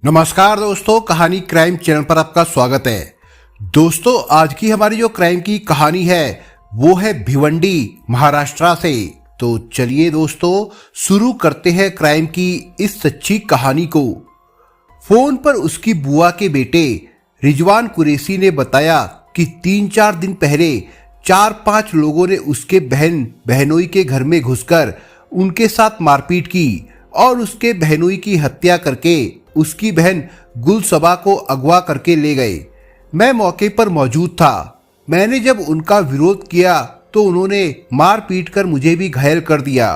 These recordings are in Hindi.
नमस्कार दोस्तों, कहानी क्राइम चैनल पर आपका स्वागत है। दोस्तों, आज की हमारी जो क्राइम की कहानी है वो है भिवंडी महाराष्ट्र से। तो चलिए दोस्तों, शुरू करते हैं क्राइम की इस सच्ची कहानी को। फोन पर उसकी बुआ के बेटे रिजवान कुरैशी ने बताया कि 3-4 दिन पहले 4-5 लोगों ने उसके बहन बहनोई के घर में घुसकर उनके साथ मारपीट की और उसके बहनोई की हत्या करके उसकी बहन गुलसबा को अगवा करके ले गए। मैं मौके पर मौजूद था। मैंने जब उनका विरोध किया तो उन्होंने मार पीट कर मुझे भी घायल कर दिया।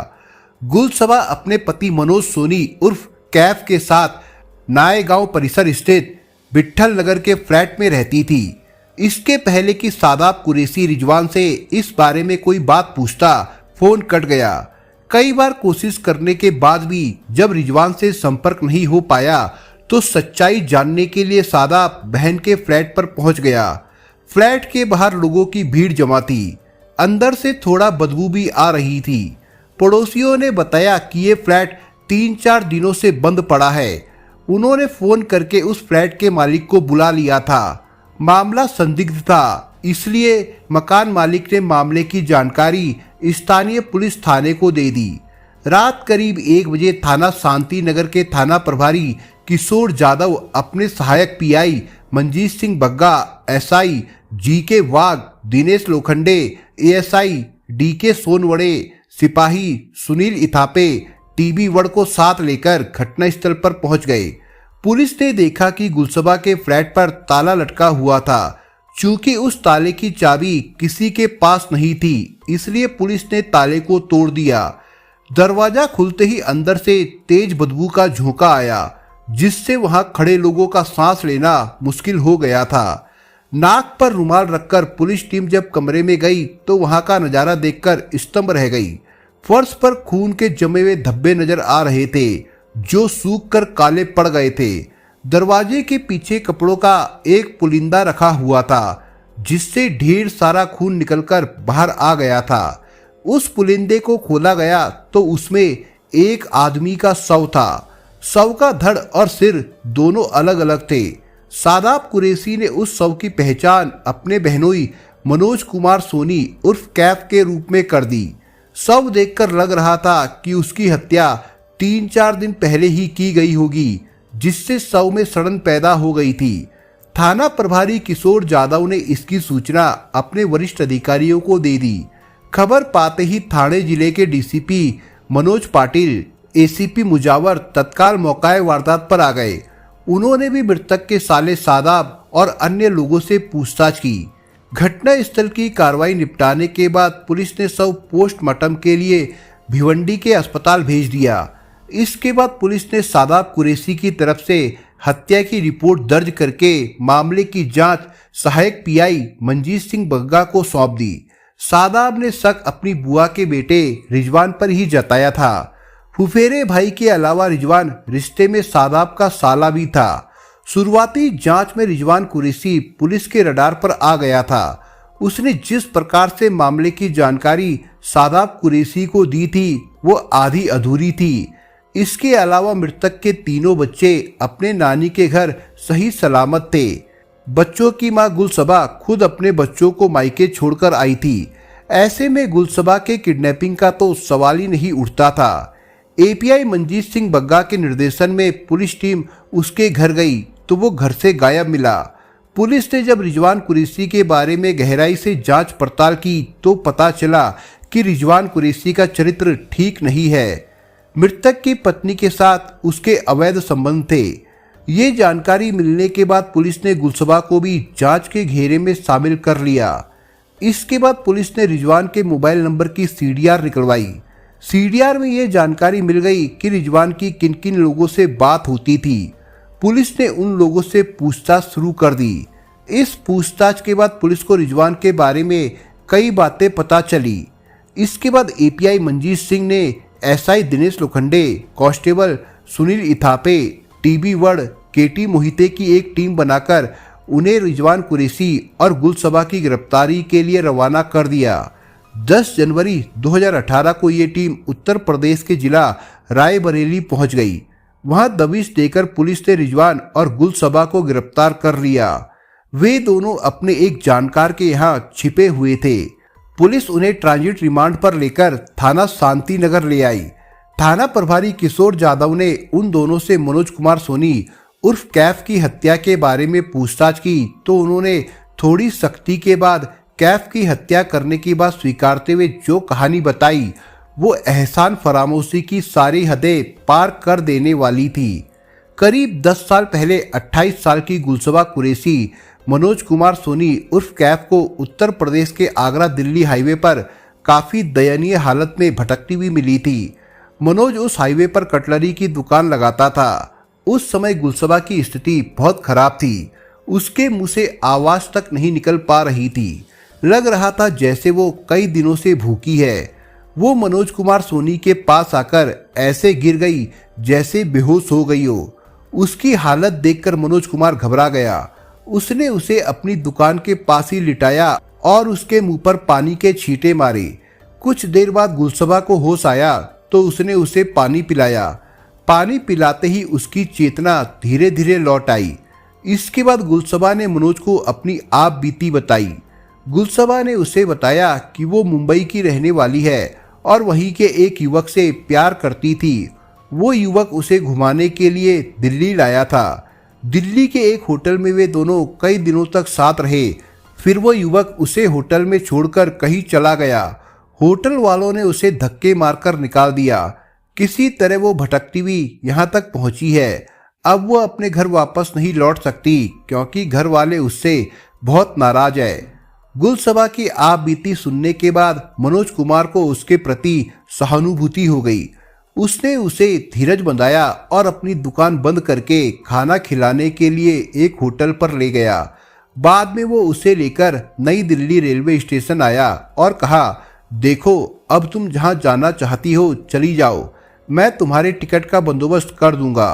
गुलसबा अपने पति मनोज सोनी उर्फ कैफ के साथ नायगांव परिसर स्थित विट्ठल नगर के फ्लैट में रहती थी। इसके पहले कि सादाब कुरैशी रिजवान से इस बारे में कोई बात पूछता, फोन कट गया। कई बार कोशिश करने के बाद भी जब रिजवान से संपर्क नहीं हो पाया तो सच्चाई जानने के लिए सादाब बहन के फ्लैट पर पहुंच गया। फ्लैट के बाहर लोगों की भीड़ जमा थी। अंदर से थोड़ा बदबू भी आ रही थी। पड़ोसियों ने बताया कि ये फ्लैट 3-4 दिनों से बंद पड़ा है। उन्होंने फोन करके उस फ्लैट के मालिक को बुला लिया था। मामला संदिग्ध था, इसलिए मकान मालिक ने मामले की जानकारी स्थानीय पुलिस थाने को दे दी। रात करीब 1 बजे थाना शांति नगर के थाना प्रभारी किशोर जादव अपने सहायक PI Manjeet Singh Bagga, SI GK Wagh, Dinesh Lokhande, ASI DK Sonawade, सिपाही सुनील इथापे, टीबी वड़ को साथ लेकर घटनास्थल पर पहुंच गए। पुलिस ने देखा कि गुलसबा के फ्लैट पर ताला लटका हुआ था। चूंकि उस ताले की चाबी किसी के पास नहीं थी, इसलिए पुलिस ने ताले को तोड़ दिया। दरवाजा खुलते ही अंदर से तेज बदबू का झोंका आया, जिससे वहां खड़े लोगों का सांस लेना मुश्किल हो गया था। नाक पर रुमाल रखकर पुलिस टीम जब कमरे में गई तो वहां का नजारा देखकर स्तंभ रह गई। फर्श पर खून के जमे हुए धब्बे नजर आ रहे थे, जो सूख कर काले पड़ गए थे। दरवाजे के पीछे कपड़ों का एक पुलिंदा रखा हुआ था, जिससे ढेर सारा खून निकलकर बाहर आ गया था। उस पुलिंदे को खोला गया तो उसमें एक आदमी का शव था। शव का धड़ और सिर दोनों अलग अलग थे। सादाब कुरैशी ने उस शव की पहचान अपने बहनोई मनोज कुमार सोनी उर्फ कैफ के रूप में कर दी। शव देखकर लग रहा था कि उसकी हत्या 3-4 दिन पहले ही की गई होगी, जिससे शव में सड़न पैदा हो गई थी। थाना प्रभारी किशोर जादव ने इसकी सूचना अपने वरिष्ठ अधिकारियों को दे दी। खबर पाते ही थाने जिले के डीसीपी मनोज पाटिल, एसीपी मुजावर तत्काल मौके वारदात पर आ गए। उन्होंने भी मृतक के साले सादाब और अन्य लोगों से पूछताछ की। घटना स्थल की कार्रवाई निपटाने के बाद पुलिस ने शव पोस्टमार्टम के लिए भिवंडी के अस्पताल भेज दिया। इसके बाद पुलिस ने सादाब कुरैशी की तरफ से हत्या की रिपोर्ट दर्ज करके मामले की जांच सहायक पीआई मंजीत सिंह बग्गा को सौंप दी। सादाब ने शक अपनी बुआ के बेटे रिजवान पर ही जताया था। फुफेरे भाई के अलावा रिजवान रिश्ते में सादाब का साला भी था। शुरुआती जांच में रिजवान कुरैशी पुलिस के रडार पर आ गया था। उसने जिस प्रकार से मामले की जानकारी सादाब कुरैशी को दी थी वो आधी अधूरी थी। इसके अलावा मृतक के तीनों बच्चे अपने नानी के घर सही सलामत थे। बच्चों की मां गुलसबा खुद अपने बच्चों को मायके छोड़कर आई थी। ऐसे में गुलसबा के किडनैपिंग का तो सवाल ही नहीं उठता था। एपीआई मंजीत सिंह बग्गा के निर्देशन में पुलिस टीम उसके घर गई तो वो घर से गायब मिला। पुलिस ने जब रिजवान कुरैशी के बारे में गहराई से जांच पड़ताल की तो पता चला कि रिजवान कुरैशी का चरित्र ठीक नहीं है। मृतक की पत्नी के साथ उसके अवैध संबंध थे। ये जानकारी मिलने के बाद पुलिस ने गुलसबा को भी जांच के घेरे में शामिल कर लिया। इसके बाद पुलिस ने रिजवान के मोबाइल नंबर की सीडीआर निकलवाई। सीडीआर में ये जानकारी मिल गई कि रिजवान की किन किन लोगों से बात होती थी। पुलिस ने उन लोगों से पूछताछ शुरू कर दी। इस पूछताछ के बाद पुलिस को रिजवान के बारे में कई बातें पता चली। इसके बाद एपीआई मंजीत सिंह ने SI Dinesh Lokhande, constable Sunil Ithape, TB Wad, KT Mohite की एक टीम बनाकर उन्हें रिजवान कुरैशी और गुलसबा की गिरफ्तारी के लिए रवाना कर दिया। 10 जनवरी 2018 को ये टीम उत्तर प्रदेश के जिला रायबरेली पहुंच गई। वहां दबिश देकर पुलिस ने रिजवान और गुलसबा को गिरफ्तार कर लिया। वे दोनों अपने एक जानकार के यहाँ छिपे हुए थे। पुलिस उन्हें ट्रांजिट रिमांड पर लेकर थाना शांति नगर ले आई। थाना प्रभारी किशोर जाधव ने उन दोनों से मनोज कुमार सोनी उर्फ कैफ की हत्या के बारे में पूछताछ की तो उन्होंने थोड़ी सख्ती के बाद कैफ की हत्या करने की बात स्वीकारते हुए जो कहानी बताई वो एहसान फरामोशी की सारी हदें पार कर देने वाली थी। करीब 10 साल पहले 28 साल की गुलसबा कुरैशी मनोज कुमार सोनी उर्फ कैफ को उत्तर प्रदेश के आगरा दिल्ली हाईवे पर काफी दयनीय हालत में भटकती हुई मिली थी। मनोज उस हाईवे पर कटलरी की दुकान लगाता था। उस समय गुलसबा की स्थिति बहुत खराब थी। उसके मुंह से आवाज तक नहीं निकल पा रही थी। लग रहा था जैसे वो कई दिनों से भूखी है। वो मनोज कुमार सोनी के पास आकर ऐसे गिर गई जैसे बेहोश हो गई हो। उसकी हालत देखकर मनोज कुमार घबरा गया। उसने उसे अपनी दुकान के पास ही लिटाया और उसके मुंह पर पानी के छींटे मारे। कुछ देर बाद गुलसबा को होश आया तो उसने उसे पानी पिलाया। पानी पिलाते ही उसकी चेतना धीरे धीरे लौट आई। इसके बाद गुलसबा ने मनोज को अपनी आप बीती बताई। गुलसबा ने उसे बताया कि वो मुंबई की रहने वाली है और वहीं के एक युवक से प्यार करती थी। वो युवक उसे घुमाने के लिए दिल्ली लाया था। दिल्ली के एक होटल में वे दोनों कई दिनों तक साथ रहे। फिर वो युवक उसे होटल में छोड़कर कहीं चला गया। होटल वालों ने उसे धक्के मारकर निकाल दिया। किसी तरह वो भटकती हुई यहाँ तक पहुंची है। अब वो अपने घर वापस नहीं लौट सकती क्योंकि घर वाले उससे बहुत नाराज है। गुलसबा की आप बीती सुनने के बाद मनोज कुमार को उसके प्रति सहानुभूति हो गई। उसने उसे धीरज बंधाया और अपनी दुकान बंद करके खाना खिलाने के लिए एक होटल पर ले गया। बाद में वो उसे लेकर नई दिल्ली रेलवे स्टेशन आया और कहा, देखो अब तुम जहाँ जाना चाहती हो चली जाओ, मैं तुम्हारे टिकट का बंदोबस्त कर दूंगा।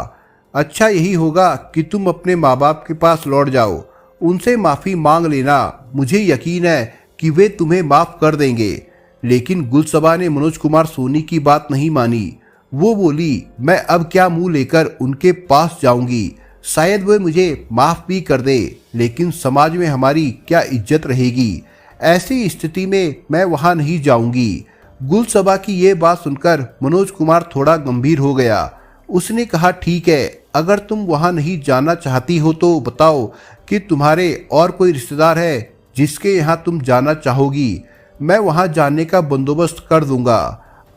अच्छा यही होगा कि तुम अपने माँ बाप के पास लौट जाओ, उनसे माफ़ी मांग लेना। मुझे यकीन है कि वे तुम्हें माफ़ कर देंगे। लेकिन गुलसबा ने मनोज कुमार सोनी की बात नहीं मानी। वो बोली, मैं अब क्या मुंह लेकर उनके पास जाऊंगी। शायद वे मुझे माफ़ भी कर दे, लेकिन समाज में हमारी क्या इज्जत रहेगी। ऐसी स्थिति में मैं वहां नहीं जाऊंगी। गुलसबा की ये बात सुनकर मनोज कुमार थोड़ा गंभीर हो गया। उसने कहा, ठीक है, अगर तुम वहां नहीं जाना चाहती हो तो बताओ कि तुम्हारे और कोई रिश्तेदार है जिसके यहाँ तुम जाना चाहोगी। मैं वहां जाने का बंदोबस्त कर दूंगा।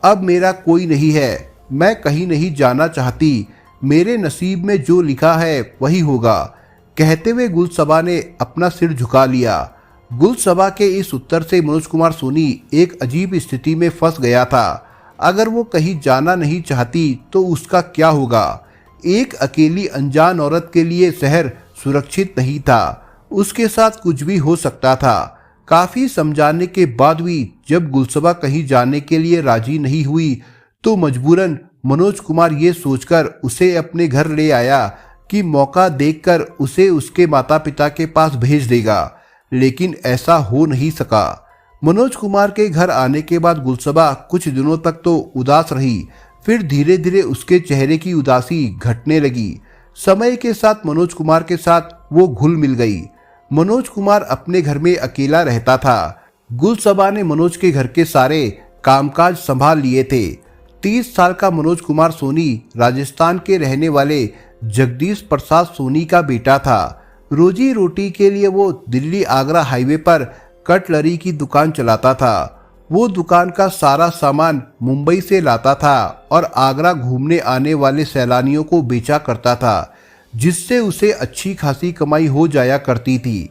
अब मेरा कोई नहीं है, मैं कहीं नहीं जाना चाहती। मेरे नसीब में जो लिखा है वही होगा। कहते हुए गुलसबा ने अपना सिर झुका लिया। गुलसबा के इस उत्तर से मनोज कुमार सोनी एक अजीब स्थिति में फंस गया था। अगर वो कहीं जाना नहीं चाहती तो उसका क्या होगा। एक अकेली अनजान औरत के लिए शहर सुरक्षित नहीं था। उसके साथ कुछ भी हो सकता था। काफी समझाने के बाद भी जब गुलसबा कहीं जाने के लिए राजी नहीं हुई तो मजबूरन मनोज कुमार ये सोचकर उसे अपने घर ले आया कि मौका देखकर उसे उसके माता पिता के पास भेज देगा। लेकिन ऐसा हो नहीं सका। मनोज कुमार के घर आने के बाद गुलसबा कुछ दिनों तक तो उदास रही। फिर धीरे धीरे उसके चेहरे की उदासी घटने लगी। समय के साथ मनोज कुमार के साथ वो घुल मिल गई। मनोज कुमार अपने घर में अकेला रहता था। गुलसबा ने मनोज के घर के सारे कामकाज संभाल लिए थे। 30 साल का मनोज कुमार सोनी राजस्थान के रहने वाले जगदीश प्रसाद सोनी का बेटा था। रोजी रोटी के लिए वो दिल्ली आगरा हाईवे पर कटलरी की दुकान चलाता था। वो दुकान का सारा सामान मुंबई से लाता था और आगरा घूमने आने वाले सैलानियों को बेचा करता था, जिससे उसे अच्छी खासी कमाई हो जाया करती थी।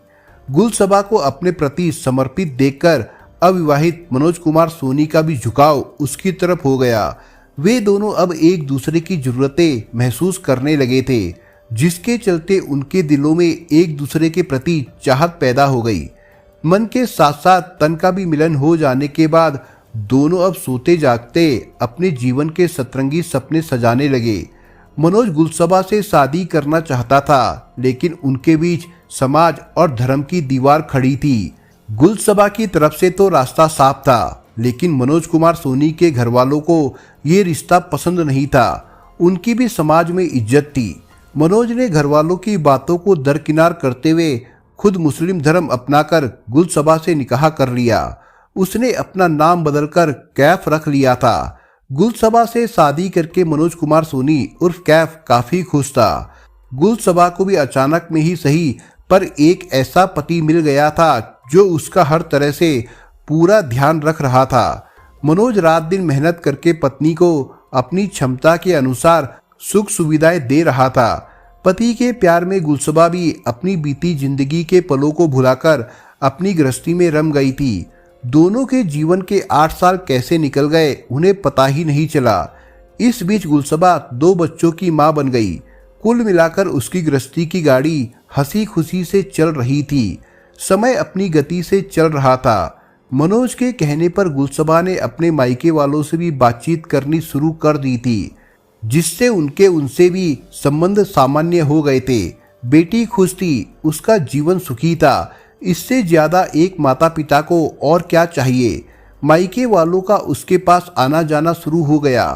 गुलसबा को अपने प्रति समर्पित देखकर अविवाहित मनोज कुमार सोनी का भी झुकाव उसकी तरफ हो गया। वे दोनों अब एक दूसरे की जरूरतें महसूस करने लगे थे, जिसके चलते उनके दिलों में एक दूसरे के प्रति चाहत पैदा हो गई। मन के साथ साथ तन का भी मिलन हो जाने के बाद दोनों अब सोते जागते अपने जीवन के सतरंगी सपने सजाने लगे। मनोज गुलसबा से शादी करना चाहता था, लेकिन उनके बीच समाज और धर्म की दीवार खड़ी थी। गुलसबा की तरफ से तो रास्ता साफ था, लेकिन मनोज कुमार सोनी के घर वालों को ये रिश्ता पसंद नहीं था। उनकी भी समाज में इज्जत थी। मनोज ने घर वालों की बातों को दरकिनार करते हुए खुद मुस्लिम धर्म अपनाकर गुलसबा से निकाह कर लिया। उसने अपना नाम बदलकर कैफ रख लिया था। गुलसबा से शादी करके मनोज कुमार सोनी उर्फ कैफ काफी खुश था। गुलसबा को भी अचानक में ही सही पर एक ऐसा पति मिल गया था जो उसका हर तरह से पूरा ध्यान रख रहा था। मनोज रात दिन मेहनत करके पत्नी को अपनी क्षमता के अनुसार सुख सुविधाएं दे रहा था। पति के प्यार में गुलसबा भी अपनी बीती जिंदगी के पलों को भुलाकर अपनी गृहस्थी में रम गई थी। दोनों के जीवन के 8 साल कैसे निकल गए उन्हें पता ही नहीं चला। इस बीच गुलसबा 2 बच्चों की मां बन गई। कुल मिलाकर उसकी गृहस्थी की गाड़ी हंसी खुशी से चल रही थी। समय अपनी गति से चल रहा था। मनोज के कहने पर गुलसबा ने अपने मायके वालों से भी बातचीत करनी शुरू कर दी थी, जिससे उनसे भी संबंध सामान्य हो गए थे। बेटी खुश थी, उसका जीवन सुखी था। इससे ज्यादा एक माता पिता को और क्या चाहिए। मायके वालों का उसके पास आना जाना शुरू हो गया।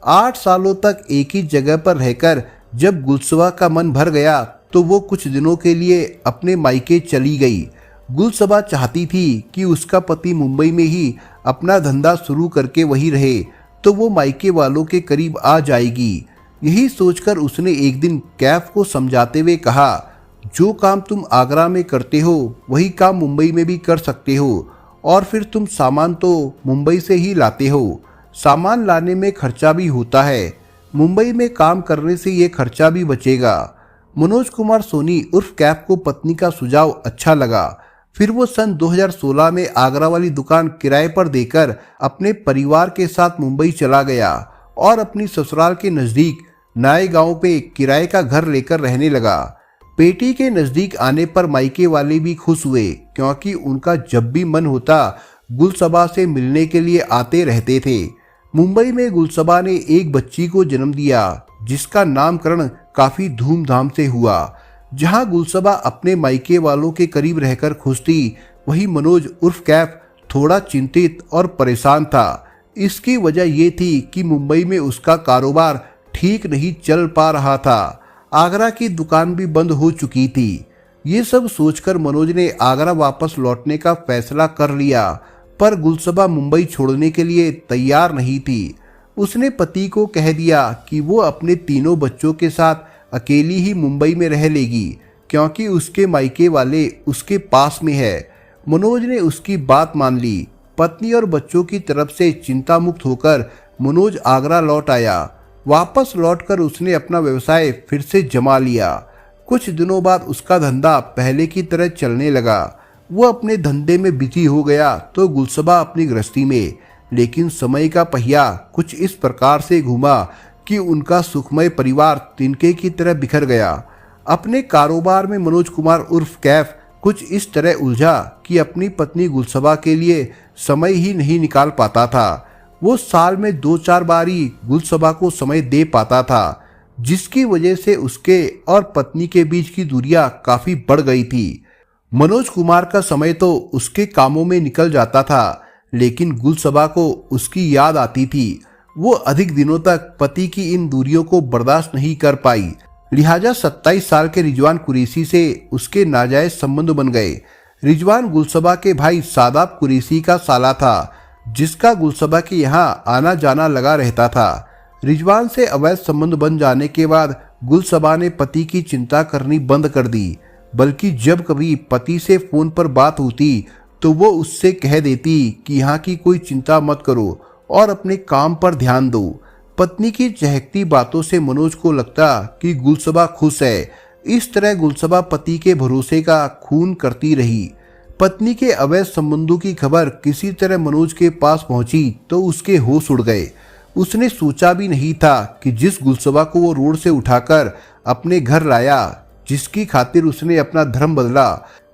8 सालों तक एक ही जगह पर रहकर जब गुलसबा का मन भर गया तो वो कुछ दिनों के लिए अपने मायके चली गई। गुलसबा चाहती थी कि उसका पति मुंबई में ही अपना धंधा शुरू करके वही रहे तो वो मायके वालों के करीब आ जाएगी। यही सोचकर उसने एक दिन कैफ को समझाते हुए कहा, जो काम तुम आगरा में करते हो वही काम मुंबई में भी कर सकते हो, और फिर तुम सामान तो मुंबई से ही लाते हो। सामान लाने में खर्चा भी होता है, मुंबई में काम करने से ये खर्चा भी बचेगा। मनोज कुमार सोनी उर्फ कैफ को पत्नी का सुझाव अच्छा लगा। फिर वो सन 2016 में आगरा वाली दुकान किराए पर देकर अपने परिवार के साथ मुंबई चला गया और अपनी ससुराल के नज़दीक नए गांव पे किराए का घर लेकर रहने लगा। पेटी के नज़दीक आने पर मायके वाले भी खुश हुए, क्योंकि उनका जब भी मन होता गुलसबा से मिलने के लिए आते रहते थे। मुंबई में गुलसबा ने एक बच्ची को जन्म दिया, जिसका नामकरण काफी धूमधाम से हुआ। जहां गुलसबा अपने मायके वालों के करीब रहकर खुश थी, वही मनोज उर्फ कैफ थोड़ा चिंतित और परेशान था। इसकी वजह ये थी कि मुंबई में उसका कारोबार ठीक नहीं चल पा रहा था। आगरा की दुकान भी बंद हो चुकी थी। ये सब सोचकर मनोज ने आगरा वापस लौटने का फैसला कर लिया, पर गुलसबा मुंबई छोड़ने के लिए तैयार नहीं थी। उसने पति को कह दिया कि वो अपने 3 बच्चों के साथ अकेली ही मुंबई में रह लेगी, क्योंकि उसके मायके वाले उसके पास में है। मनोज ने उसकी बात मान ली। पत्नी और बच्चों की तरफ से चिंता मुक्त होकर मनोज आगरा लौट आया। वापस लौटकर उसने अपना व्यवसाय फिर से जमा लिया। कुछ दिनों बाद उसका धंधा पहले की तरह चलने लगा। वो अपने धंधे में बिजी हो गया तो गुलसबा अपनी गृहस्थी में। लेकिन समय का पहिया कुछ इस प्रकार से घूमा कि उनका सुखमय परिवार तिनके की तरह बिखर गया। अपने कारोबार में मनोज कुमार उर्फ कैफ कुछ इस तरह उलझा कि अपनी पत्नी गुलसबा के लिए समय ही नहीं निकाल पाता था। वो साल में 2-4 बार ही गुलसबा को समय दे पाता था, जिसकी वजह से उसके और पत्नी के बीच की दूरियां काफी बढ़ गई थी। मनोज कुमार का समय तो उसके कामों में निकल जाता था, लेकिन गुलसबा को उसकी याद आती थी। वो अधिक दिनों तक पति की इन दूरियों को बर्दाश्त नहीं कर पाई। लिहाजा 27 साल के रिजवान कुरैशी से उसके नाजायज संबंध बन गए। रिजवान गुलसबा के भाई सादाब कुरैशी का साला था, जिसका गुलसबा के यहाँ आना जाना लगा रहता था। रिजवान से अवैध संबंध बन जाने के बाद गुलसबा ने पति की चिंता करनी बंद कर दी, बल्कि जब कभी पति से फोन पर बात होती तो वो उससे कह देती कि यहाँ की कोई चिंता मत करो और अपने काम पर ध्यान दो। पत्नी की चहकती बातों से मनोज को लगता कि गुलसबा खुश है। इस तरह गुलसबा पति के भरोसे का खून करती रही। पत्नी के अवैध संबंधों की खबर किसी तरह मनोज के पास पहुंची तो उसके होश उड़ गए। उसने सोचा भी नहीं था कि जिस गुलसबा को वो रोड से उठाकर अपने घर लाया, जिसकी खातिर उसने अपना धर्म बदला,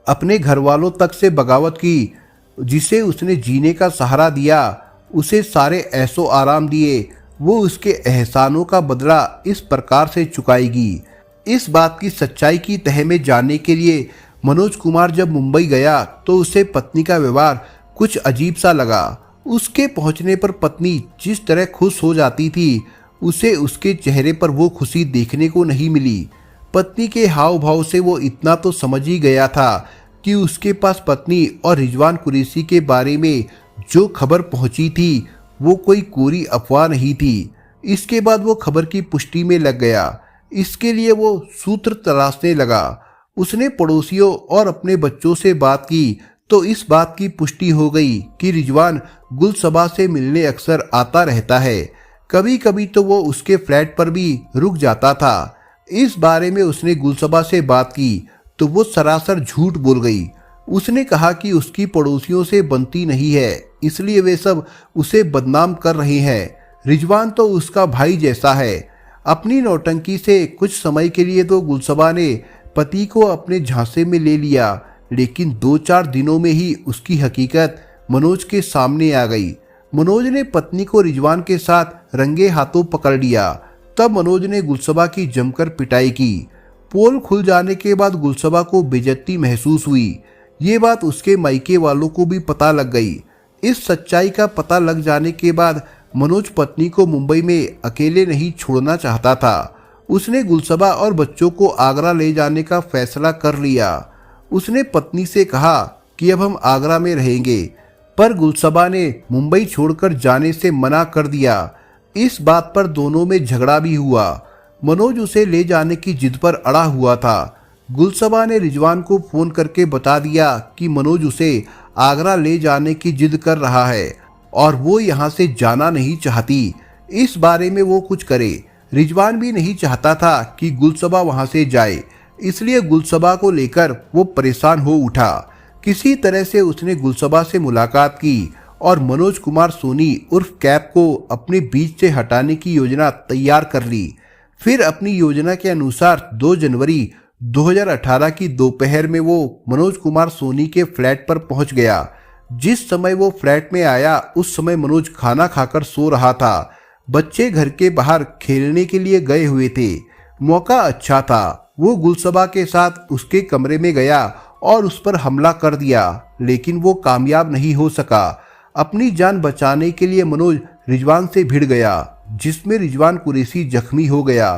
अपने घर वालों तक से बगावत की, जिसे उसने जीने का सहारा दिया, उसे सारे ऐसो आराम दिए, वो उसके एहसानों का बदला इस प्रकार से चुकाएगी। इस बात की सच्चाई की तह में जानने के लिए मनोज कुमार जब मुंबई गया तो उसे पत्नी का व्यवहार कुछ अजीब सा लगा। उसके पहुंचने पर पत्नी जिस तरह खुश हो जाती थी, उसे उसके चेहरे पर वो खुशी देखने को नहीं मिली। पत्नी के हाव भाव से वो इतना तो समझ ही गया था कि उसके पास पत्नी और रिजवान कुरैशी के बारे में जो खबर पहुंची थी वो कोई कोरी अफवाह नहीं थी। इसके बाद वो खबर की पुष्टि में लग गया। इसके लिए वो सूत्र तलाशने लगा। उसने पड़ोसियों और अपने बच्चों से बात की तो इस बात की पुष्टि हो गई कि रिजवान गुलसबा से मिलने अक्सर आता रहता है। कभी कभी तो वो उसके फ्लैट पर भी रुक जाता था। इस बारे में उसने गुलसबा से बात की तो वो सरासर झूठ बोल गई। उसने कहा कि उसकी पड़ोसियों से बनती नहीं है, इसलिए वे सब उसे बदनाम कर रहे हैं। रिजवान तो उसका भाई जैसा है। अपनी नौटंकी से कुछ समय के लिए तो गुलसबा ने पति को अपने झांसे में ले लिया, लेकिन 2-4 दिनों में ही उसकी हकीकत मनोज के सामने आ गई। मनोज ने पत्नी को रिजवान के साथ रंगे हाथों पकड़ लिया। तब मनोज ने गुलसबा की जमकर पिटाई की। पोल खुल जाने के बाद गुलसबा को बेइज्जती महसूस हुई। ये बात उसके मायके वालों को भी पता लग गई। इस सच्चाई का पता लग जाने के बाद मनोज पत्नी को मुंबई में अकेले नहीं छोड़ना चाहता था। उसने गुलसबा और बच्चों को आगरा ले जाने का फैसला कर लिया। उसने पत्नी से कहा कि अब हम आगरा में रहेंगे, पर गुलसबा ने मुंबई छोड़कर जाने से मना कर दिया। इस बात पर दोनों में झगड़ा भी हुआ। मनोज उसे ले जाने की जिद पर अड़ा हुआ था। गुलसबा ने रिजवान को फोन करके बता दिया कि मनोज उसे आगरा ले जाने की जिद कर रहा है और वो यहाँ से जाना नहीं चाहती। इस बारे में वो कुछ करे। रिजवान भी नहीं चाहता था कि गुलसबा वहाँ से जाए, इसलिए गुलसबा को लेकर वो परेशान हो उठा। किसी तरह से उसने गुलसबा से मुलाकात की और मनोज कुमार सोनी उर्फ कैप को अपने बीच से हटाने की योजना तैयार कर ली। फिर अपनी योजना के अनुसार 2 जनवरी 2018 की दोपहर में वो मनोज कुमार सोनी के फ्लैट पर पहुंच गया। जिस समय वो फ्लैट में आया उस समय मनोज खाना खाकर सो रहा था। बच्चे घर के बाहर खेलने के लिए गए हुए थे। मौका अच्छा था। वो गुलसबा के साथ उसके कमरे में गया और उस पर हमला कर दिया, लेकिन वो कामयाब नहीं हो सका। अपनी जान बचाने के लिए मनोज रिजवान से भिड़ गया, जिसमें रिजवान कुरैशी जख्मी हो गया।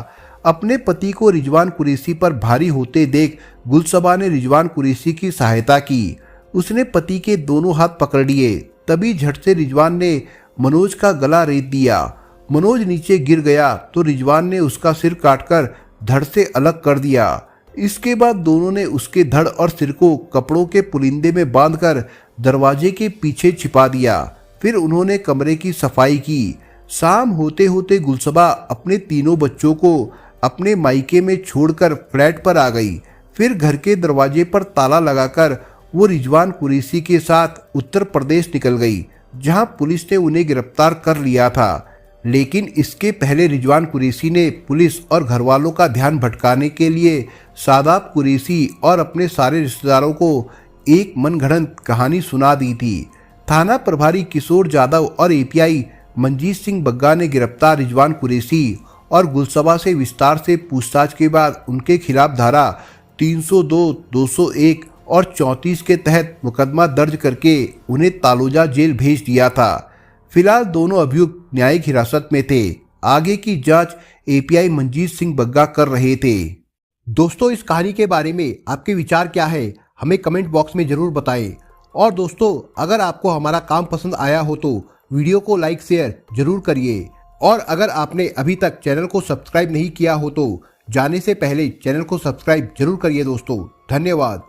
अपने पति को रिजवान कुरैशी पर भारी होते देख गुलसबा ने रिजवान कुरैशी की सहायता की। उसने पति के दोनों हाथ पकड़ लिए। तभी झट से रिजवान ने मनोज का गला रेत दिया। मनोज नीचे गिर गया तो रिजवान ने उसका सिर काटकर धड़ से अलग कर दिया। इसके बाद दोनों ने उसके धड़ और सिर को कपड़ों के पुलिंदे में बांधकर दरवाजे के पीछे छिपा दिया। फिर उन्होंने कमरे की सफाई की। शाम होते होते गुलसबा अपने तीनों बच्चों को अपने मायके में छोड़कर फ्लैट पर आ गई। फिर घर के दरवाजे पर ताला लगाकर वो रिजवान कुरैशी के साथ उत्तर प्रदेश निकल गई, जहां पुलिस ने उन्हें गिरफ्तार कर लिया था। लेकिन इसके पहले रिजवान कुरैशी ने पुलिस और घरवालों का ध्यान भटकाने के लिए शादाब कुरैशी और अपने सारे रिश्तेदारों को एक मनगढ़ंत कहानी सुना दी थी। थाना प्रभारी किशोर जाधव और एपीआई मंजीत सिंह बग्गा ने गिरफ्तार रिजवान कुरैशी और गुलसबा से विस्तार से पूछताछ के बाद उनके खिलाफ धारा 302, 201 और 34 के तहत मुकदमा दर्ज करके उन्हें तालोजा जेल भेज दिया था। फिलहाल दोनों अभियुक्त न्यायिक हिरासत में थे। आगे की जांच एपीआई मंजीत सिंह बग्गा कर रहे थे। दोस्तों, इस कहानी के बारे में आपके विचार क्या है, हमें कमेंट बॉक्स में जरूर बताएं। और दोस्तों, अगर आपको हमारा काम पसंद आया हो तो वीडियो को लाइक शेयर जरूर करिए। और अगर आपने अभी तक चैनल को सब्सक्राइब नहीं किया हो तो जाने से पहले चैनल को सब्सक्राइब जरूर करिए दोस्तों। धन्यवाद।